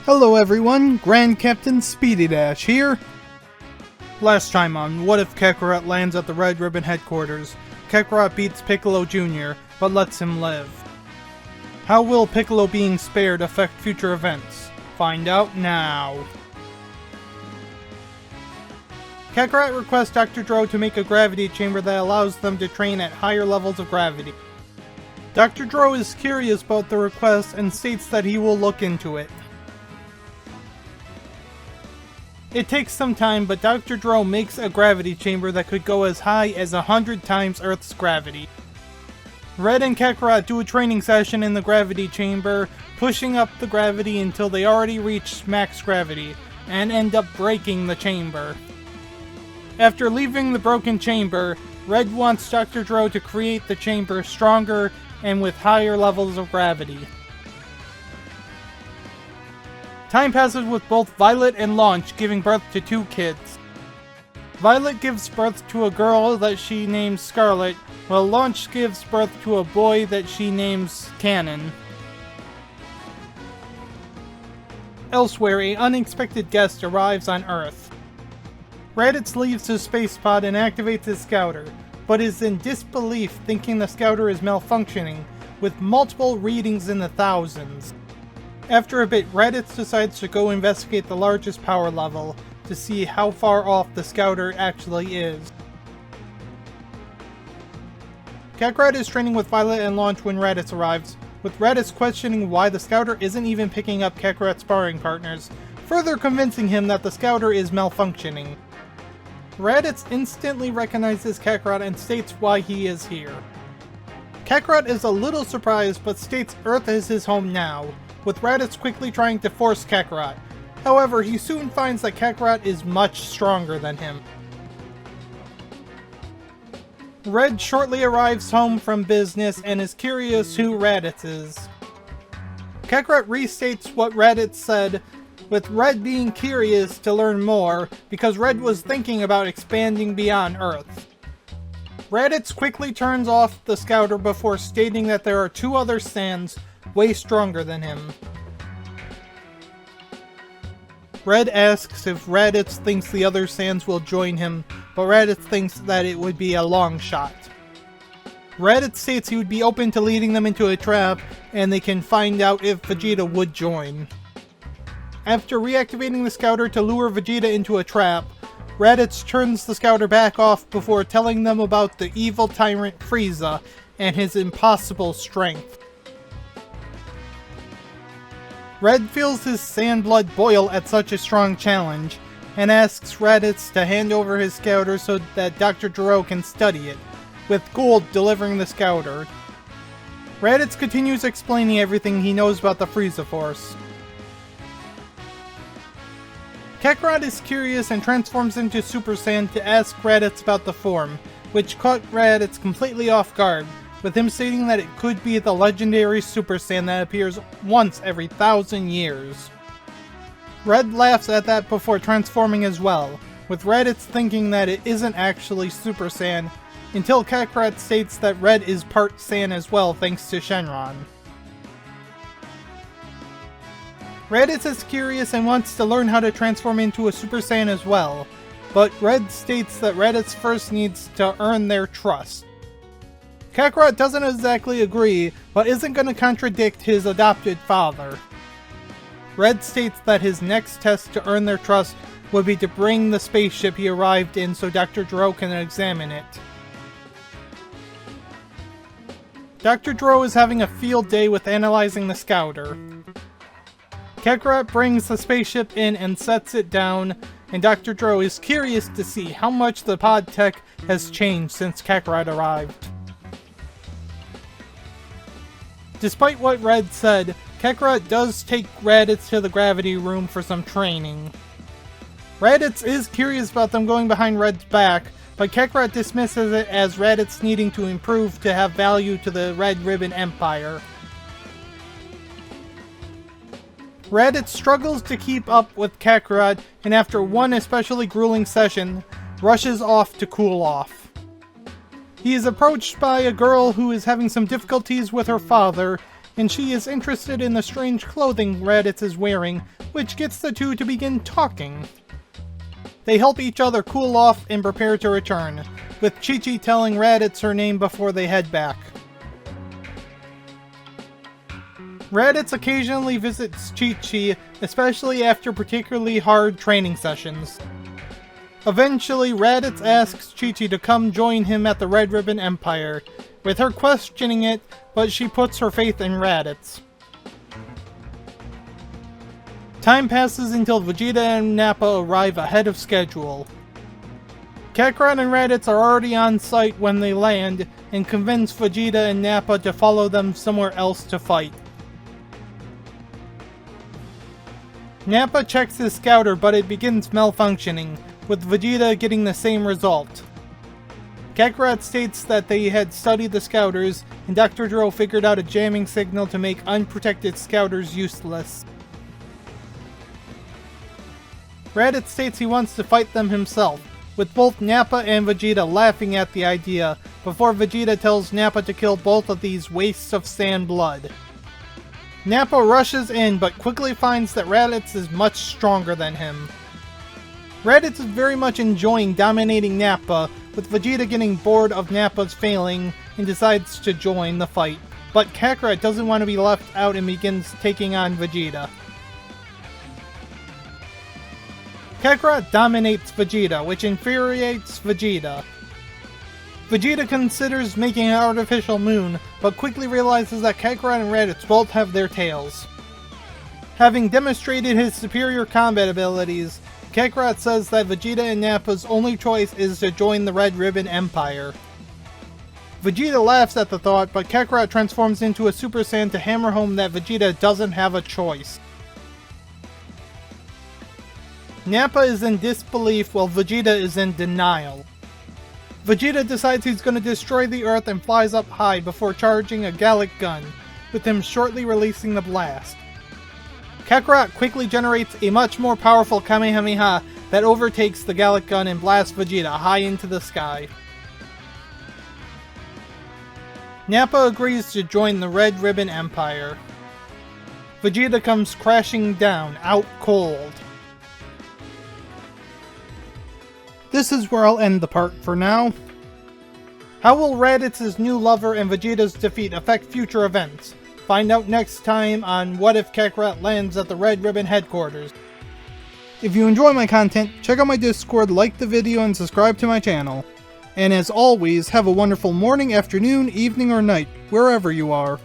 Hello everyone, Grand Captain Speedy Dash here. Last time on What If Kakarot lands at the Red Ribbon headquarters, Kakarot beats Piccolo Jr., but lets him live. How will Piccolo being spared affect future events? Find out now. Kakarot requests Dr. Dro to make a gravity chamber that allows them to train at higher levels of gravity. Dr. Dro is curious about the request and states that he will look into it. It takes some time, but Dr. Dro makes a gravity chamber that could go as high as 100 times Earth's gravity. Red and Kakarot do a training session in the gravity chamber, pushing up the gravity until they already reach max gravity, and end up breaking the chamber. After leaving the broken chamber, Red wants Dr. Dro to create the chamber stronger and with higher levels of gravity. Time passes with both Violet and Launch giving birth to two kids. Violet gives birth to a girl that she names Scarlet, while Launch gives birth to a boy that she names Cannon. Elsewhere, an unexpected guest arrives on Earth. Raditz leaves his space pod and activates his scouter, but is in disbelief thinking the scouter is malfunctioning, with multiple readings in the thousands. After a bit, Raditz decides to go investigate the largest power level to see how far off the scouter actually is. Kakarot is training with Violet and Launch when Raditz arrives, with Raditz questioning why the scouter isn't even picking up Kakarot's sparring partners, further convincing him that the scouter is malfunctioning. Raditz instantly recognizes Kakarot and states why he is here. Kakarot is a little surprised but states Earth is his home now, with Raditz quickly trying to force Kakarot. However, he soon finds that Kakarot is much stronger than him. Red shortly arrives home from business and is curious who Raditz is. Kakarot restates what Raditz said, with Red being curious to learn more because Red was thinking about expanding beyond Earth. Raditz quickly turns off the scouter before stating that there are two other Saiyans way stronger than him. Red asks if Raditz thinks the other Saiyans will join him, but Raditz thinks that it would be a long shot. Raditz states he would be open to leading them into a trap, and they can find out if Vegeta would join. After reactivating the scouter to lure Vegeta into a trap, Raditz turns the scouter back off before telling them about the evil tyrant Frieza and his impossible strength. Red feels his Saiyan blood boil at such a strong challenge, and asks Raditz to hand over his scouter so that Dr. Dro can study it, with Gold delivering the scouter. Raditz continues explaining everything he knows about the Frieza Force. Kakarot is curious and transforms into Super Saiyan to ask Raditz about the form, which caught Raditz completely off guard, with him stating that it could be the legendary Super Saiyan that appears once every 1,000 years. Red laughs at that before transforming as well, with Raditz thinking that it isn't actually Super Saiyan, until Kakarot states that Red is part Saiyan as well thanks to Shenron. Raditz is curious and wants to learn how to transform into a Super Saiyan as well, but Red states that Raditz first needs to earn their trust. Kakarot doesn't exactly agree, but isn't going to contradict his adopted father. Red states that his next test to earn their trust would be to bring the spaceship he arrived in so Dr. Dro can examine it. Dr. Dro is having a field day with analyzing the scouter. Kakarot brings the spaceship in and sets it down, and Dr. Dro is curious to see how much the pod tech has changed since Kakarot arrived. Despite what Red said, Kakarot does take Raditz to the gravity room for some training. Raditz is curious about them going behind Red's back, but Kakarot dismisses it as Raditz needing to improve to have value to the Red Ribbon Empire. Raditz struggles to keep up with Kakarot, and after one especially grueling session, rushes off to cool off. He is approached by a girl who is having some difficulties with her father, and she is interested in the strange clothing Raditz is wearing, which gets the two to begin talking. They help each other cool off and prepare to return, with Chi-Chi telling Raditz her name before they head back. Raditz occasionally visits Chi-Chi, especially after particularly hard training sessions. Eventually, Raditz asks Chi-Chi to come join him at the Red Ribbon Empire, with her questioning it, but she puts her faith in Raditz. Time passes until Vegeta and Nappa arrive ahead of schedule. Kakarot and Raditz are already on site when they land, and convince Vegeta and Nappa to follow them somewhere else to fight. Nappa checks his scouter, but it begins malfunctioning, with Vegeta getting the same result. Kakarot states that they had studied the scouters, and Dr. Dro figured out a jamming signal to make unprotected scouters useless. Raditz states he wants to fight them himself, with both Nappa and Vegeta laughing at the idea, before Vegeta tells Nappa to kill both of these wastes of sand blood. Nappa rushes in, but quickly finds that Raditz is much stronger than him. Raditz is very much enjoying dominating Nappa, with Vegeta getting bored of Nappa's failing and decides to join the fight. But Kakarot doesn't want to be left out and begins taking on Vegeta. Kakarot dominates Vegeta, which infuriates Vegeta. Vegeta considers making an artificial moon, but quickly realizes that Kakarot and Raditz both have their tails. Having demonstrated his superior combat abilities, Kakarot says that Vegeta and Nappa's only choice is to join the Red Ribbon Empire. Vegeta laughs at the thought, but Kakarot transforms into a Super Saiyan to hammer home that Vegeta doesn't have a choice. Nappa is in disbelief while Vegeta is in denial. Vegeta decides he's going to destroy the Earth and flies up high before charging a Gallic gun, with him shortly releasing the blast. Kakarot quickly generates a much more powerful Kamehameha that overtakes the Gallic gun and blasts Vegeta high into the sky. Nappa agrees to join the Red Ribbon Empire. Vegeta comes crashing down, out cold. This is where I'll end the part for now. How will Raditz's new lover and Vegeta's defeat affect future events? Find out next time on What If Kakarot Lands at the Red Ribbon Headquarters. If you enjoy my content, check out my Discord, like the video, and subscribe to my channel. And as always, have a wonderful morning, afternoon, evening, or night, wherever you are.